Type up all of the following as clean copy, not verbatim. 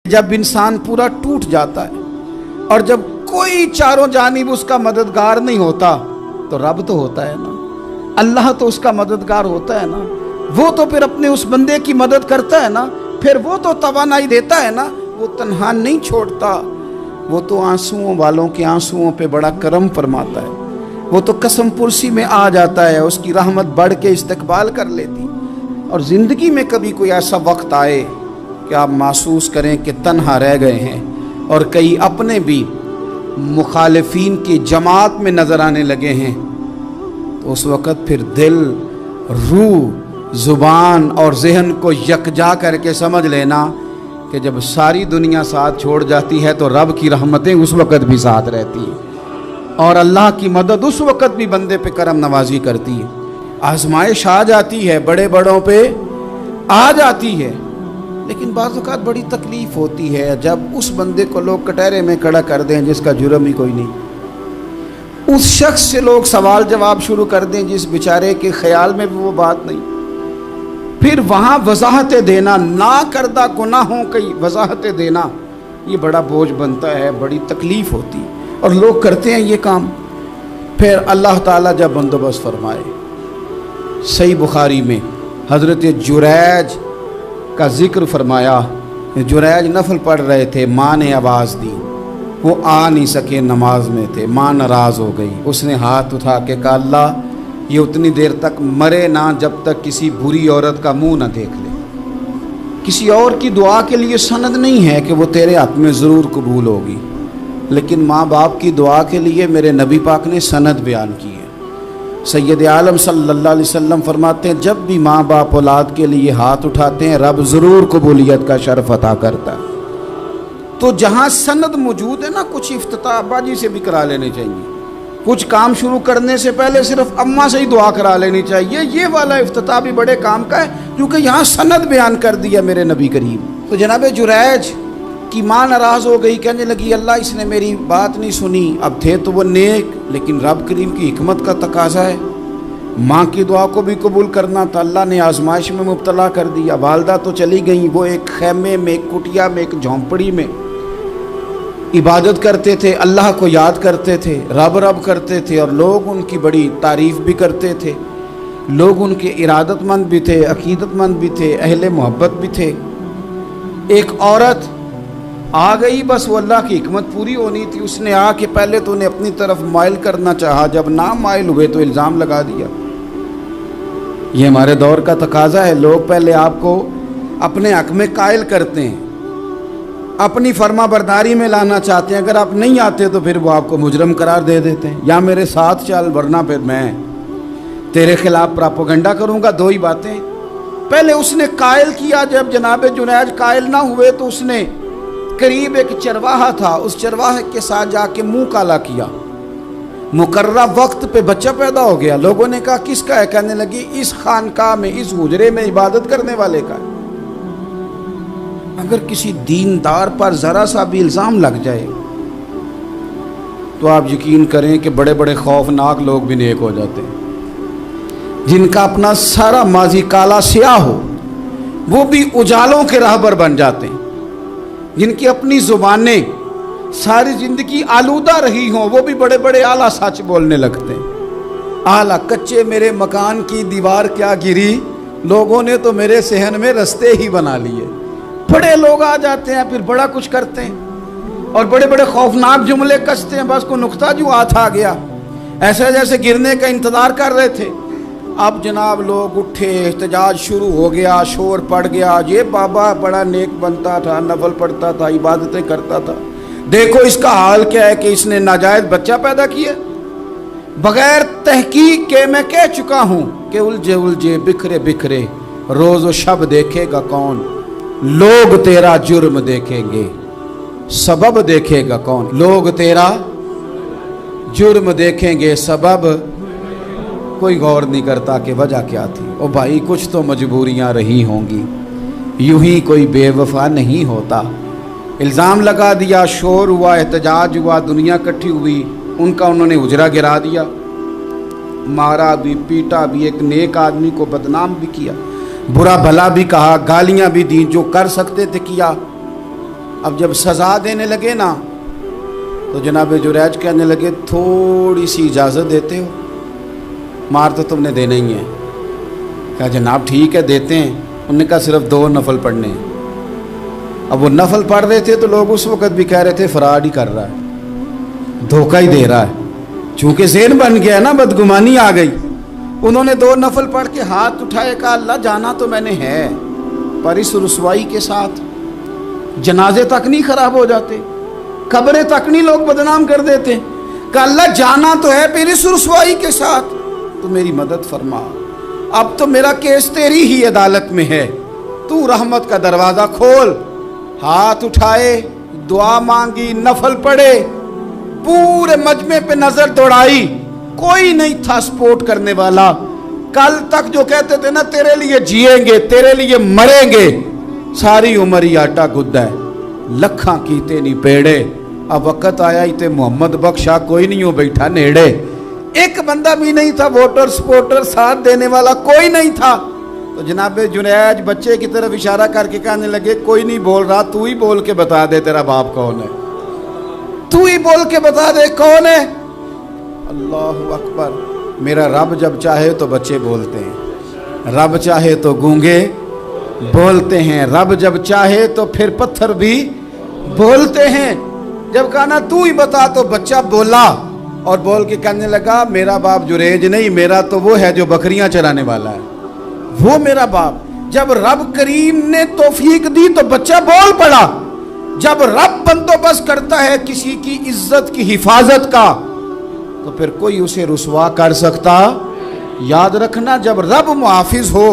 جب انسان پورا ٹوٹ جاتا ہے اور جب کوئی چاروں جانب اس کا مددگار نہیں ہوتا تو رب تو ہوتا ہے نا، اللہ تو اس کا مددگار ہوتا ہے نا، وہ تو پھر اپنے اس بندے کی مدد کرتا ہے نا، پھر وہ تو توانائی دیتا ہے نا، وہ تنہا نہیں چھوڑتا، وہ تو آنسوؤں والوں کے آنسوؤں پہ بڑا کرم فرماتا ہے، وہ تو قسم پرسی میں آ جاتا ہے، اس کی رحمت بڑھ کے استقبال کر لیتی۔ اور زندگی میں کبھی کوئی ایسا وقت آئے کہ آپ محسوس کریں کہ تنہا رہ گئے ہیں اور کئی اپنے بھی مخالفین کی جماعت میں نظر آنے لگے ہیں، تو اس وقت پھر دل، روح، زبان اور ذہن کو یکجا کر کے سمجھ لینا کہ جب ساری دنیا ساتھ چھوڑ جاتی ہے تو رب کی رحمتیں اس وقت بھی ساتھ رہتی ہیں، اور اللہ کی مدد اس وقت بھی بندے پہ کرم نوازی کرتی ہے۔ آزمائش آ جاتی ہے، بڑے بڑوں پہ آ جاتی ہے، لیکن بعض اوقات بڑی تکلیف ہوتی ہے جب اس بندے کو لوگ کٹہرے میں کھڑا کر دیں جس کا جرم ہی کوئی نہیں، اس شخص سے لوگ سوال جواب شروع کر دیں جس بیچارے کے خیال میں بھی وہ بات نہیں، پھر وہاں وضاحتیں دینا، نہ کردہ گناہوں کی وضاحتیں دینا، یہ بڑا بوجھ بنتا ہے، بڑی تکلیف ہوتی ہے، اور لوگ کرتے ہیں یہ کام۔ پھر اللہ تعالیٰ جب بندوبست فرمائے، صحیح بخاری میں حضرت جریج کا ذکر فرمایا، جریج نفل پڑھ رہے تھے، ماں نے آواز دی، وہ آ نہیں سکے، نماز میں تھے، ماں ناراض ہو گئی، اس نے ہاتھ اٹھا کے کہا اللہ یہ اتنی دیر تک مرے نہ جب تک کسی بری عورت کا منہ نہ دیکھ لے۔ کسی اور کی دعا کے لیے سند نہیں ہے کہ وہ تیرے حق میں ضرور قبول ہوگی، لیکن ماں باپ کی دعا کے لیے میرے نبی پاک نے سند بیان کی ہے۔ سید عالم صلی اللہ علیہ وسلم فرماتے ہیں جب بھی ماں باپ اولاد کے لیے ہاتھ اٹھاتے ہیں رب ضرور قبولیت کا شرف عطا کرتا ہے۔ تو جہاں سند موجود ہے نا، کچھ افتتاح باجی سے بھی کرا لینے چاہیے، کچھ کام شروع کرنے سے پہلے صرف اماں سے ہی دعا کرا لینی چاہیے، یہ والا افتتاح بھی بڑے کام کا ہے کیونکہ یہاں سند بیان کر دیا میرے نبی کریم۔ تو جناب جریج کی ماں ناراض ہو گئی، کہنے لگی اللہ اس نے میری بات نہیں سنی، اب تھے تو وہ نیک، لیکن رب کریم کی حکمت کا تقاضا ہے، ماں کی دعا کو بھی قبول کرنا تھا، اللہ نے آزمائش میں مبتلا کر دیا۔ والدہ تو چلی گئیں، وہ ایک خیمے میں، ایک کٹیا میں، ایک جھونپڑی میں عبادت کرتے تھے، اللہ کو یاد کرتے تھے، رب رب کرتے تھے، اور لوگ ان کی بڑی تعریف بھی کرتے تھے، لوگ ان کے ارادت مند بھی تھے، عقیدت مند بھی تھے، اہل محبت بھی تھے۔ ایک عورت آ گئی، بس وہ اللہ کی حکمت پوری ہونی تھی، اس نے آ کے پہلے تو انہیں اپنی طرف مائل کرنا چاہا، جب نہ مائل ہوئے تو الزام لگا دیا۔ یہ ہمارے دور کا تقاضا ہے، لوگ پہلے آپ کو اپنے حق میں قائل کرتے ہیں، اپنی فرما برداری میں لانا چاہتے ہیں، اگر آپ نہیں آتے تو پھر وہ آپ کو مجرم قرار دے دیتے ہیں، یا میرے ساتھ چل ورنہ پھر میں تیرے خلاف پراپوگنڈا کروں گا۔ دو ہی باتیں، پہلے اس نے قائل کیا، جب جناب جنید قائل نہ ہوئے تو اس نے قریب ایک چرواہا تھا، اس چرواہے کے ساتھ جا کے منہ کالا کیا، مقررہ وقت پہ بچہ پیدا ہو گیا، لوگوں نے کہا کس کا ہے، کہنے لگی اس خانقاہ میں، اس حجرے میں عبادت کرنے والے کا ہے۔ اگر کسی دیندار پر ذرا سا بھی الزام لگ جائے تو آپ یقین کریں کہ بڑے بڑے خوفناک لوگ بھی نیک ہو جاتے ہیں، جن کا اپنا سارا ماضی کالا سیاہ ہو وہ بھی اجالوں کے راہبر بن جاتے ہیں، جن کی اپنی زبانیں ساری زندگی آلودہ رہی ہوں وہ بھی بڑے بڑے اعلیٰ سچ بولنے لگتے ہیں۔ اعلیٰ کچے میرے مکان کی دیوار کیا گری، لوگوں نے تو میرے صحن میں رستے ہی بنا لیے۔ بڑے لوگ آ جاتے ہیں، پھر بڑا کچھ کرتے ہیں اور بڑے بڑے خوفناک جملے کستے ہیں، بس کو نقطہ جو ہاتھ آ گیا، ایسے جیسے گرنے کا انتظار کر رہے تھے، اب جناب لوگ اٹھے، احتجاج شروع ہو گیا، شور پڑ گیا، یہ بابا بڑا نیک بنتا تھا، نفل پڑھتا تھا، عبادتیں کرتا تھا، دیکھو اس کا حال کیا ہے کہ اس نے ناجائز بچہ پیدا کیا۔ بغیر تحقیق کے میں کہہ چکا ہوں کہ الجھے الجھے بکھرے بکھرے روز و شب دیکھے گا کون، لوگ تیرا جرم دیکھیں گے، سبب دیکھے گا کون، لوگ تیرا جرم دیکھیں گے، سبب کوئی غور نہیں کرتا کہ وجہ کیا تھی۔ او بھائی کچھ تو مجبوریاں رہی ہوں گی، یوں ہی کوئی بے وفا نہیں ہوتا۔ الزام لگا دیا، شور ہوا، احتجاج ہوا، دنیا اکٹھی ہوئی، ان کا انہوں نے حجرہ گرا دیا، مارا بھی، پیٹا بھی، ایک نیک آدمی کو بدنام بھی کیا، برا بھلا بھی کہا، گالیاں بھی دیں، جو کر سکتے تھے کیا۔ اب جب سزا دینے لگے نا تو جناب جریج کہنے لگے تھوڑی سی اجازت دیتے ہو، مار تو تم نے دینا ہی ہے۔ کہا جناب ٹھیک ہے دیتے ہیں۔ انہوں نے کہا صرف 2 نفل پڑھنے ہیں۔ اب وہ نفل پڑھ رہے تھے تو لوگ اس وقت بھی کہہ رہے تھے فراڈ ہی کر رہا ہے، دھوکہ ہی دے رہا ہے، چونکہ ذہن بن گیا نا، بدگمانی آ گئی۔ انہوں نے 2 نفل پڑھ کے ہاتھ اٹھائے، کہا اللہ جانا تو میں نے ہے، پر اس رسوائی کے ساتھ جنازے تک نہیں خراب ہو جاتے، قبریں تک نہیں لوگ بدنام کر دیتے۔ کہا اللہ جانا تو ہے، پھر اس رسوائی کے ساتھ تو میری مدد فرما، اب تو میرا کیس تیری ہی عدالت میں ہے، تو رحمت کا دروازہ کھول۔ ہاتھ اٹھائے، دعا مانگی، نفل پڑھے، پورے مجمع پہ نظر دوڑائی، کوئی نہیں تھا سپورٹ کرنے والا۔ کل تک جو کہتے تھے نا تیرے لیے جیئیں گے، تیرے لیے مریں گے، ساری عمر ہی آٹا گدہ ہے، لکھاں کیتے نہیں پیڑے۔ اب وقت آیا ہی تے محمد بخشا کوئی نہیں ہو بیٹھا نیڑے، ایک بندہ بھی نہیں تھا، ووٹر سپورٹر ساتھ دینے والا کوئی نہیں تھا۔ تو جناب جنید بچے کی طرف اشارہ کر کے کہنے لگے کوئی نہیں بول رہا، تو ہی بول کے بتا دے تیرا باپ کون ہے، تو ہی بول کے بتا دے کون ہے۔ اللہ اکبر۔ میرا رب جب چاہے تو بچے بولتے ہیں، رب چاہے تو گونگے بولتے ہیں، رب جب چاہے تو پھر پتھر بھی بولتے ہیں۔ جب کہا نا تو ہی بتا تو بچہ بولا، اور بول کے کہنے لگا میرا باپ جریج نہیں، میرا تو وہ ہے جو بکریاں چرانے والا ہے، وہ میرا باپ۔ جب رب کریم نے توفیق دی تو بچہ بول پڑا۔ جب رب بندوبست کرتا ہے کسی کی عزت کی حفاظت کا تو پھر کوئی اسے رسوا کر سکتا؟ یاد رکھنا جب رب محافظ ہو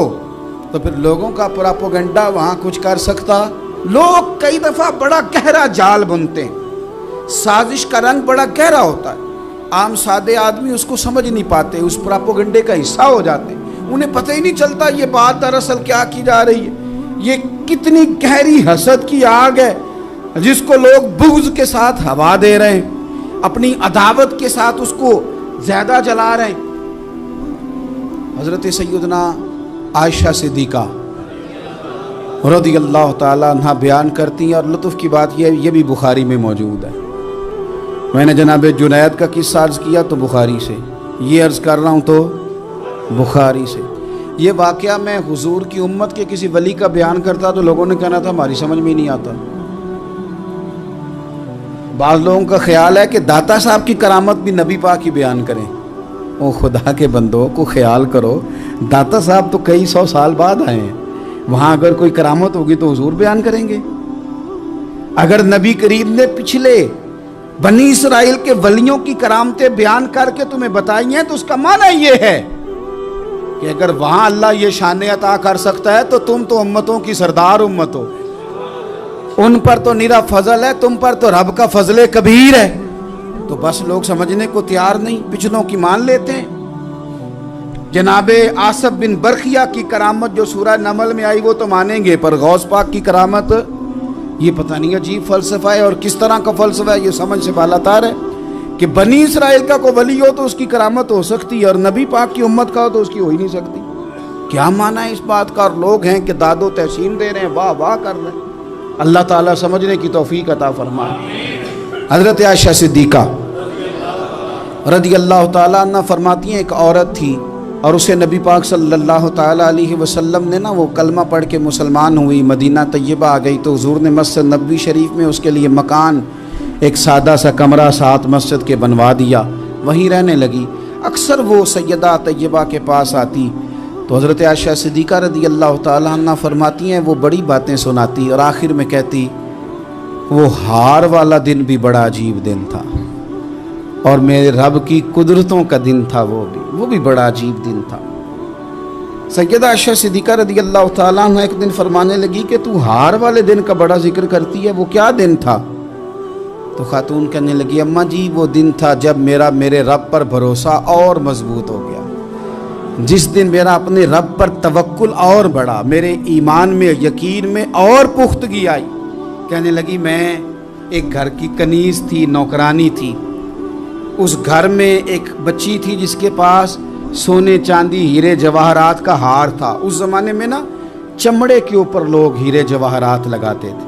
تو پھر لوگوں کا پراپوگنڈا وہاں کچھ کر سکتا؟ لوگ کئی دفعہ بڑا گہرا جال بنتے ہیں، سازش کا رنگ بڑا گہرا ہوتا ہے، عام سادے آدمی اس کو سمجھ نہیں پاتے، اس پراپوگنڈے کا حصہ ہو جاتے ہیں، انہیں پتہ ہی نہیں چلتا یہ بات دراصل کیا کی جا رہی ہے۔ یہ کتنی گہری حسد کی آگ ہے جس کو لوگ بغض کے ساتھ ہوا دے رہے ہیں، اپنی عداوت کے ساتھ اس کو زیادہ جلا رہے ہیں۔ حضرت سیدنا عائشہ صدیقہ رضی اللہ تعالیٰ عنہ بیان کرتی ہیں، اور لطف کی بات یہ بھی بخاری میں موجود ہے۔ میں نے جناب جنید کا قصہ عرض کیا تو بخاری سے، یہ عرض کر رہا ہوں تو بخاری سے۔ یہ واقعہ میں حضور کی امت کے کسی ولی کا بیان کرتا تو لوگوں نے کہنا تھا ہماری سمجھ میں نہیں آتا۔ بعض لوگوں کا خیال ہے کہ داتا صاحب کی کرامت بھی نبی پاک کی بیان کریں۔ او خدا کے بندوں کو خیال کرو، داتا صاحب تو کئی 100 سال بعد آئے ہیں، وہاں اگر کوئی کرامت ہوگی تو حضور بیان کریں گے۔ اگر نبی کریم نے پچھلے بنی اسرائیل کے ولیوں کی کرامتیں بیان کر کے تمہیں بتائی ہیں تو اس کا معنی یہ ہے کہ اگر وہاں اللہ یہ شان عطا کر سکتا ہے تو تم تو امتوں کی سردار امت ہو، ان پر تو نرا فضل ہے، تم پر تو رب کا فضل کبیر ہے۔ تو بس لوگ سمجھنے کو تیار نہیں، پچھلوں کی مان لیتے ہیں۔ جناب آصف بن برخیہ کی کرامت جو سورہ نمل میں آئی وہ تو مانیں گے، پر غوث پاک کی کرامت یہ پتہ نہیں عجیب فلسفہ ہے، اور کس طرح کا فلسفہ ہے یہ سمجھ سے بالاتر ہے کہ بنی اسرائیل کا کوئی ولی ہو تو اس کی کرامت ہو سکتی ہے، اور نبی پاک کی امت کا ہو تو اس کی ہو ہی نہیں سکتی۔ کیا معنی ہے اس بات کا؟ اور لوگ ہیں کہ داد و تحسین دے رہے ہیں، واہ واہ کر رہے ہیں۔ اللہ تعالیٰ سمجھنے کی توفیق عطا فرمائے۔ حضرت عائشہ صدیقہ رضی اللہ تعالیٰ عنہ فرماتی ہیں ایک عورت تھی اور اسے نبی پاک صلی اللہ تعالیٰ علیہ وسلم نے وہ کلمہ پڑھ کے مسلمان ہوئی، مدینہ طیبہ آ گئی تو حضور نے مسجد نبوی شریف میں اس کے لیے مکان، ایک سادہ سا کمرہ ساتھ مسجد کے بنوا دیا، وہیں رہنے لگی۔ اکثر وہ سیدہ طیبہ کے پاس آتی تو حضرت عائشہ صدیقہ رضی اللہ تعالیٰ عنہ فرماتی ہیں وہ بڑی باتیں سناتی اور آخر میں کہتی وہ ہار والا دن بھی بڑا عجیب دن تھا، اور میرے رب کی قدرتوں کا دن تھا، وہ بھی بڑا عجیب دن تھا۔ سیدہ عائشہ صدیقہ رضی اللہ تعالیٰ عنہ ایک دن فرمانے لگی کہ تو ہار والے دن کا بڑا ذکر کرتی ہے، وہ کیا دن تھا؟ تو خاتون کہنے لگی اماں جی وہ دن تھا جب میرے رب پر بھروسہ اور مضبوط ہو گیا، جس دن میرا اپنے رب پر توکل اور بڑھا، میرے ایمان میں یقین میں اور پختگی آئی۔ کہنے لگی میں ایک گھر کی کنیز تھی، نوکرانی تھی، اس گھر میں ایک بچی تھی جس کے پاس سونے چاندی ہیرے جواہرات کا ہار تھا۔ اس زمانے میں نا چمڑے کے اوپر لوگ ہیرے جواہرات لگاتے تھے،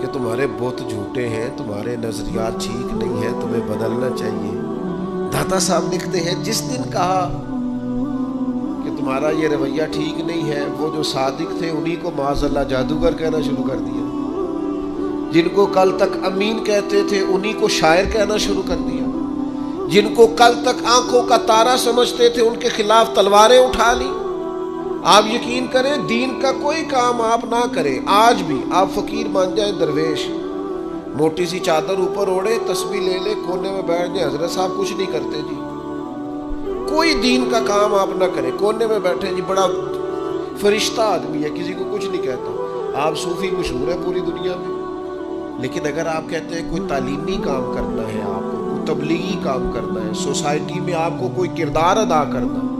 کہ تمہارے بت جھوٹے ہیں، تمہارے نظریات ٹھیک نہیں ہیں، تمہیں بدلنا چاہیے. داتا صاحب لکھتے ہیں جس دن کہا کہ تمہارا یہ رویہ ٹھیک نہیں ہے، وہ جو صادق تھے انہی کو معاذ اللہ جادوگر کہنا شروع کر دیا. جن کو کل تک امین کہتے تھے انہی کو شاعر کہنا شروع کر دیا. جن کو کل تک آنکھوں کا تارا سمجھتے تھے ان کے خلاف تلواریں اٹھا لی. آپ یقین کریں دین کا کوئی کام آپ نہ کریں، آج بھی آپ فقیر مان جائیں درویش، موٹی سی چادر اوپر اوڑے، تسبیح لے لے، کونے میں بیٹھ جائیں، حضرت صاحب کچھ نہیں کرتے جی. کوئی دین کا کام آپ نہ کریں، کونے میں بیٹھے جی، بڑا فرشتہ آدمی ہے، کسی کو کچھ نہیں کہتا. آپ صوفی مشہور ہے پوری دنیا میں، لیکن اگر آپ کہتے ہیں کوئی تعلیمی کام کرنا ہے، آپ کو کوئی تبلیغی کام کرنا ہے، سوسائٹی میں آپ کو کوئی کردار ادا کرنا ہے،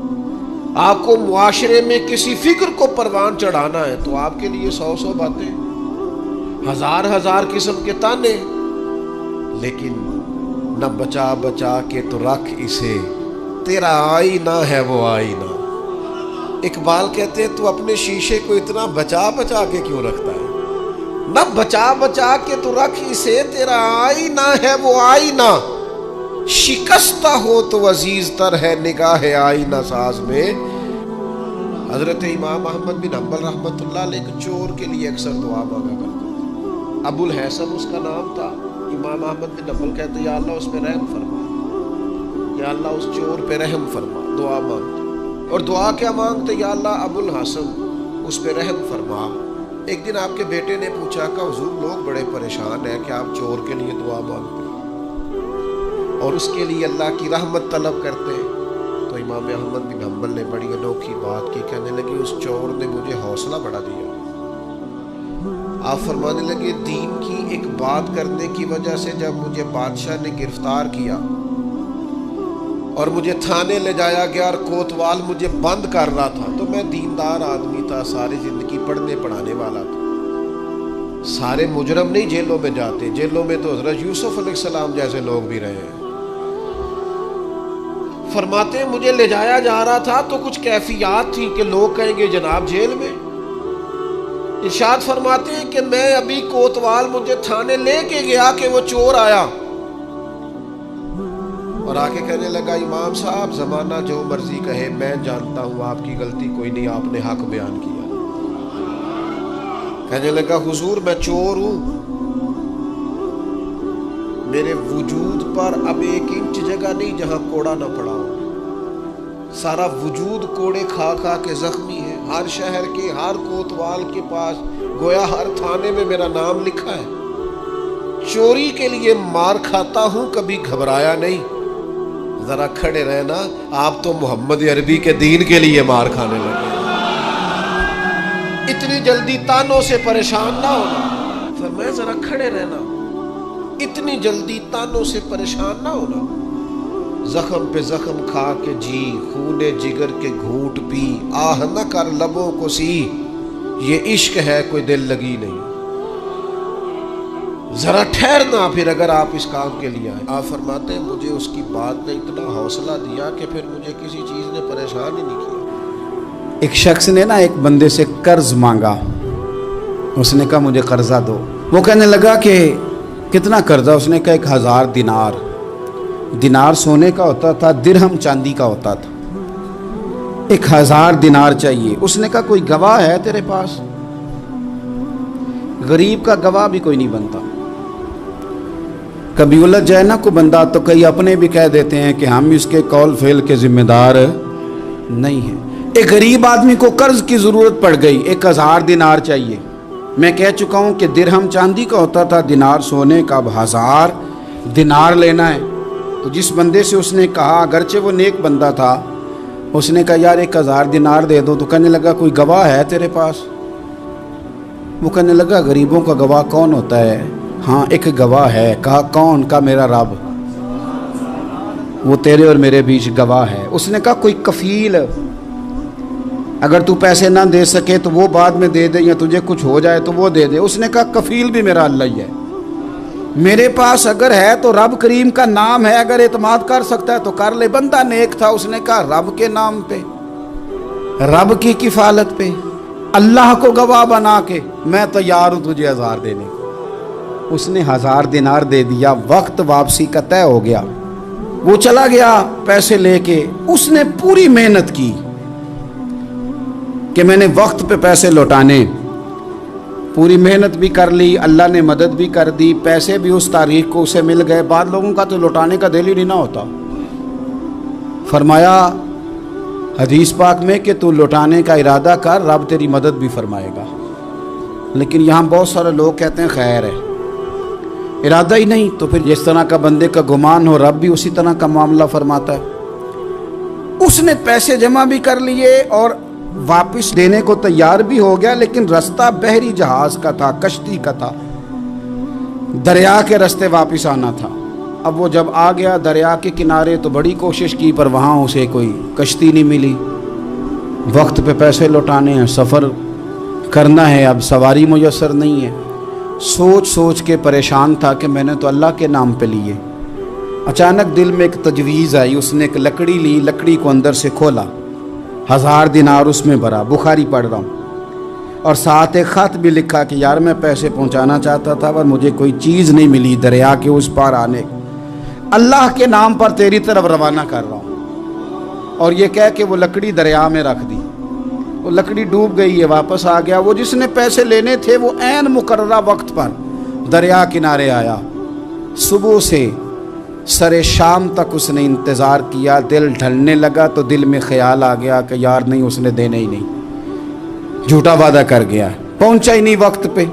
آپ کو معاشرے میں کسی فکر کو پروان چڑھانا ہے، تو آپ کے لیے 100 باتیں، ہزار قسم کے تانے. لیکن نہ بچا بچا کے تو رکھ اسے، تیرا آئینہ ہے وہ آئینہ. اقبال کہتے ہیں تو اپنے شیشے کو اتنا بچا بچا کے کیوں رکھتا ہے؟ نہ بچا بچا کے تو رکھ اسے، تیرا آئینہ ہے وہ آئینہ. شکستہ ہو تو عزیز تر ہے نگاہ آئینہ ساز میں. حضرت امام احمد بن حنبل رحمۃ اللہ علیہ ایک چور کے لیے اکثر دعا مانگا کرتے تھے. ابو الحسن اس کا نام تھا. امام احمد بن حنبل کہتے یا اللہ اس پہ رحم فرما، یا اللہ اس چور پہ رحم فرما. دعا مانگتے، اور دعا کیا مانگتے؟ یا اللہ ابو الحسن اس پہ رحم فرما. ایک دن آپ کے بیٹے نے پوچھا کہ حضور لوگ بڑے پریشان ہیں کہ آپ چور کے لیے دعا مانگتے ہیں اور اس کے لیے اللہ کی رحمت طلب کرتے ہیں. تو امام احمد بن حنبل نے بڑی انوکھی بات کی، کہنے لگے اس چور نے مجھے حوصلہ بڑھا دیا. آپ فرمانے لگے دین کی ایک بات کرنے کی وجہ سے جب مجھے بادشاہ نے گرفتار کیا اور مجھے تھانے لے جایا گیا اور کوتوال مجھے بند کر رہا تھا، تو میں دیندار آدمی تھا، ساری زندگی پڑھنے پڑھانے والا تھا. سارے مجرم نہیں جیلوں میں جاتے، جیلوں میں تو حضرت یوسف علیہ السلام جیسے لوگ بھی رہے ہیں. فرماتے ہیں مجھے لے جایا جا رہا تھا تو کچھ کیفیات تھی کہ لوگ کہیں گے جناب جیل میں. ارشاد فرماتے ہیں کہ میں ابھی کوتوال مجھے تھانے لے کے گیا کہ وہ چور آیا اور آ کے کہنے لگا امام صاحب زمانہ جو مرضی کہے، میں جانتا ہوں آپ کی غلطی کوئی نہیں، آپ نے حق بیان کیا. کہنے لگا حضور میں چور ہوں، میرے وجود پر اب 1 انچ جگہ نہیں جہاں کوڑا نہ پڑا ہو. سارا وجود کوڑے کھا کھا کے زخمی ہے. ہر شہر کے ہر کوتوال کے پاس گویا ہر تھانے میں میرا نام لکھا ہے. چوری کے لیے مار کھاتا ہوں، کبھی گھبرایا نہیں. ذرا کھڑے رہنا، آپ تو محمد عربی کے دین کے لیے مار کھانے لگے. اتنی جلدی تانوں سے پریشان نہ ہونا. فرمایا ذرا کھڑے رہنا، اتنی جلدی تانوں سے پریشان نہ ہونا. زخم پہ زخم کھا کے جی، خون جگر کے گھونٹ پی، آہ نہ کر لبوں کو سی، یہ عشق ہے کوئی دل لگی نہیں. ذرا ٹھہرنا پھر اگر آپ اس کام کے لیے آئے. آپ فرماتے ہیں مجھے اس کی بات نے اتنا حوصلہ دیا کہ پھر مجھے کسی چیز نے پریشان ہی نہیں کیا. ایک شخص نے نا ایک بندے سے قرض مانگا. اس نے کہا مجھے قرضہ دو. وہ کہنے لگا کہ کتنا قرضہ؟ اس نے کہا 1000 دینار. دینار سونے کا ہوتا تھا، درہم چاندی کا ہوتا تھا. 1000 دینار چاہیے. اس نے کہا کوئی گواہ ہے تیرے پاس؟ غریب کا گواہ بھی کوئی نہیں بنتا. کبھی الجھ جائے نا کوئی بندہ تو کئی اپنے بھی کہہ دیتے ہیں کہ ہم اس کے قول فعل کے ذمہ دار نہیں ہیں. ایک غریب آدمی کو قرض کی ضرورت پڑ گئی، 1000 دینار چاہیے. میں کہہ چکا ہوں کہ درہم چاندی کا ہوتا تھا، دینار سونے کا. اب 1000 دینار لینا ہے. تو جس بندے سے اس نے کہا، اگرچہ وہ نیک بندہ تھا، اس نے کہا یار 1000 دینار دے دو. تو کہنے لگا کوئی گواہ ہے تیرے پاس؟ وہ کہنے لگا غریبوں کا گواہ کون ہوتا ہے؟ ہاں ایک گواہ ہے. کہا کون؟ کا میرا رب، وہ تیرے اور میرے بیچ گواہ ہے. اس نے کہا کوئی کفیل، اگر تو پیسے نہ دے سکے تو وہ بعد میں دے دے، یا تجھے کچھ ہو جائے تو وہ دے دے. اس نے کہا کفیل بھی میرا اللہ ہی ہے. میرے پاس اگر ہے تو رب کریم کا نام ہے، اگر اعتماد کر سکتا ہے تو کر لے. بندہ نیک تھا. اس نے کہا رب کے نام پہ، رب کی کفالت پہ، اللہ کو گواہ بنا کے میں تیار ہوں تجھے 1000 دینے کو. اس نے 1000 دینار دے دیا، وقت واپسی کا طے ہو گیا، وہ چلا گیا پیسے لے کے۔ اس نے پوری محنت کی کہ میں نے وقت پہ پیسے لوٹانے، پوری محنت بھی کر لی، اللہ نے مدد بھی کر دی، پیسے بھی اس تاریخ کو اسے مل گئے۔ بعض لوگوں کا تو لوٹانے کا دل ہی نہیں نہ ہوتا۔ فرمایا حدیث پاک میں کہ تو لوٹانے کا ارادہ کر، رب تیری مدد بھی فرمائے گا۔ لیکن یہاں بہت سارے لوگ کہتے ہیں خیر ہے، ارادہ ہی نہیں، تو پھر جس طرح کا بندے کا گمان ہو رب بھی اسی طرح کا معاملہ فرماتا ہے۔ اس نے پیسے جمع بھی کر لیے اور واپس دینے کو تیار بھی ہو گیا، لیکن رستہ بحری جہاز کا تھا، کشتی کا تھا، دریا کے رستے واپس آنا تھا۔ اب وہ جب آ گیا دریا کے کنارے تو بڑی کوشش کی، پر وہاں اسے کوئی کشتی نہیں ملی۔ وقت پہ پیسے لوٹانے ہیں، سفر کرنا ہے، اب سواری میسر نہیں ہے۔ سوچ سوچ کے پریشان تھا کہ میں نے تو اللہ کے نام پہ لیے۔ اچانک دل میں ایک تجویز آئی، اس نے ایک لکڑی لی، لکڑی کو اندر سے کھولا، 1000 دینار اس میں بھرا، بخاری پڑھ رہا ہوں، اور ساتھ ایک خط بھی لکھا کہ یار میں پیسے پہنچانا چاہتا تھا پر مجھے کوئی چیز نہیں ملی دریا کے اس پار آنے، اللہ کے نام پر تیری طرف روانہ کر رہا ہوں۔ اور یہ کہہ کہ وہ لکڑی دریا میں رکھ دی، وہ لکڑی ڈوب گئی ہے، واپس آ گیا۔ وہ جس نے پیسے لینے تھے وہ عین مقررہ وقت پر دریا کنارے آیا۔ صبح سے سر شام تک اس نے انتظار کیا، دل ڈھلنے لگا تو دل میں خیال آ گیا کہ یار نہیں، اس نے دینے ہی نہیں، جھوٹا وعدہ کر گیا، پہنچا ہی نہیں وقت پہ۔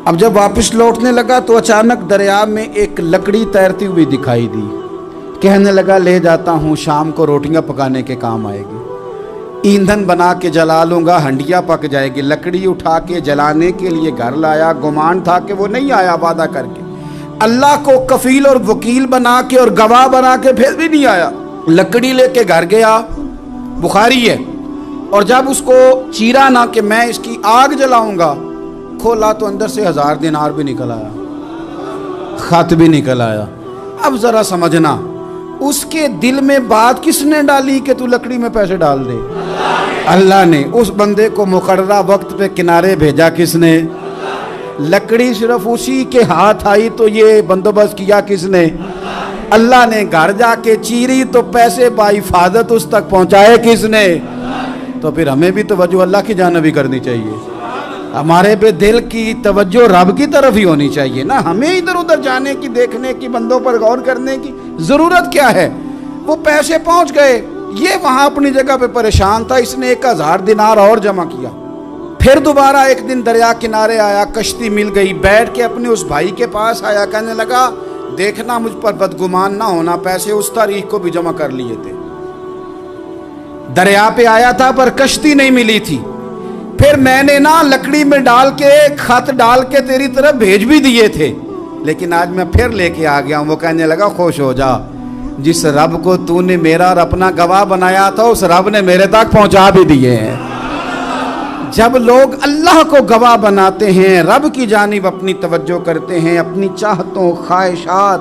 اب جب واپس لوٹنے لگا تو اچانک دریا میں ایک لکڑی تیرتی ہوئی دکھائی دی، کہنے لگا لے جاتا ہوں، شام کو روٹیاں پکانے کے کام آئے گی، ایندھن بنا کے جلا لوں گا، ہنڈیا پک جائے گی۔ لکڑی اٹھا کے جلانے کے لیے گھر لایا، گمان تھا کہ وہ نہیں آیا وعدہ کر کے، اللہ کو کفیل اور وکیل بنا کے اور گواہ بنا کے پھر بھی نہیں آیا۔ لکڑی لے کے گھر گیا، بخاری ہے، اور جب اس کو چیرا نہ کہ میں اس کی آگ جلاؤں گا، کھولا تو اندر سے 1000 دینار بھی نکل آیا، خط بھی نکل آیا۔ اب ذرا سمجھنا، اس کے دل میں بات کس نے ڈالی کہ تو لکڑی میں پیسے ڈال دے؟ اللہ نے۔ اس بندے کو مقررہ وقت پہ کنارے بھیجا کس نے؟ لکڑی صرف اسی کے ہاتھ آئی تو یہ بندوبست کیا کس نے؟ اللہ نے۔ گھر جا کے چیری تو پیسے بحفاظت اس تک پہنچائے کس نے؟ تو پھر ہمیں بھی توجہ اللہ کی جانب ہی کرنی چاہیے، ہمارے پہ دل کی توجہ رب کی طرف ہی ہونی چاہیے نا، ہمیں ادھر ادھر جانے کی، دیکھنے کی، بندوں پر غور کرنے کی ضرورت کیا ہے؟ وہ پیسے پہنچ گئے، یہ وہاں اپنی جگہ پہ پریشان تھا، اس نے 1000 دینار اور جمع کیا۔ پھر دوبارہ ایک دن دریا کنارے آیا، کشتی مل گئی، بیٹھ کے اپنے اس بھائی کے پاس آیا، کہنے لگا دیکھنا مجھ پر بدگمان نہ ہونا، پیسے اس تاریخ کو بھی جمع کر لیے تھے، دریا پہ آیا تھا پر کشتی نہیں ملی تھی، پھر میں نے نا لکڑی میں ڈال کے خط ڈال کے تیری طرف بھیج بھی دیے تھے، لیکن آج میں پھر لے کے آ گیا ہوں۔ وہ کہنے لگا خوش ہو جا، جس رب کو تو نے میرا اور اپنا گواہ بنایا تھا اس رب نے میرے تک پہنچا بھی دیے ہیں۔ جب لوگ اللہ کو گواہ بناتے ہیں، رب کی جانب اپنی توجہ کرتے ہیں، اپنی چاہتوں، خواہشات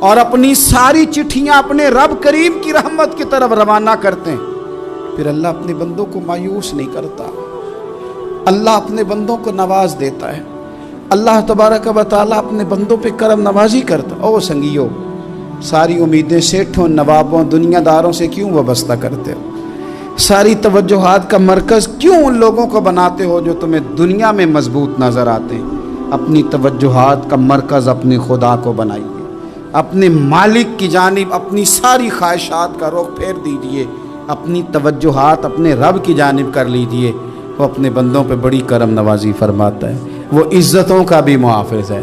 اور اپنی ساری چٹھیاں اپنے رب کریم کی رحمت کی طرف روانہ کرتے ہیں، پھر اللہ اپنے بندوں کو مایوس نہیں کرتا، اللہ اپنے بندوں کو نواز دیتا ہے، اللہ تبارک و تعالیٰ اپنے بندوں پہ کرم نوازی کرتا۔ او سنگیو، ساری امیدیں سیٹھوں، نوابوں، دنیا داروں سے کیوں وابستہ کرتے ہو؟ ساری توجہات کا مرکز کیوں ان لوگوں کو بناتے ہو جو تمہیں دنیا میں مضبوط نظر آتے ہیں؟ اپنی توجہات کا مرکز اپنے خدا کو بنائیے، اپنے مالک کی جانب اپنی ساری خواہشات کا رخ پھیر دیجئے، اپنی توجہات اپنے رب کی جانب کر لیجئے، وہ اپنے بندوں پہ بڑی کرم نوازی فرماتا ہے، وہ عزتوں کا بھی محافظ ہے،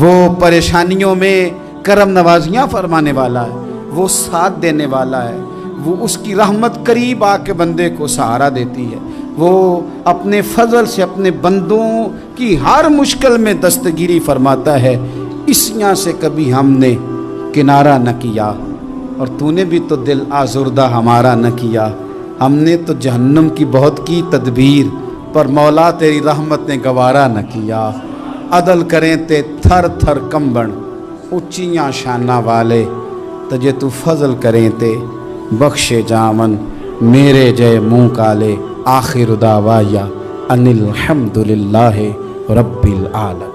وہ پریشانیوں میں کرم نوازیاں فرمانے والا ہے، وہ ساتھ دینے والا ہے، وہ اس کی رحمت قریب آ کے بندے کو سہارا دیتی ہے، وہ اپنے فضل سے اپنے بندوں کی ہر مشکل میں دستگیری فرماتا ہے۔ اسیاں سے کبھی ہم نے کنارہ نہ کیا، اور تو نے بھی تو دل آزردہ ہمارا نہ کیا، ہم نے تو جہنم کی بہت کی تدبیر، پر مولا تیری رحمت نے گوارا نہ کیا۔ عدل کریں تے تھر تھر کمبن، اچیاں شانہ والے، تجھے تو فضل کریں تے بخشے جامن، میرے جے منہ کالے، آخر دعوایا ان الحمدللہ رب العالمین۔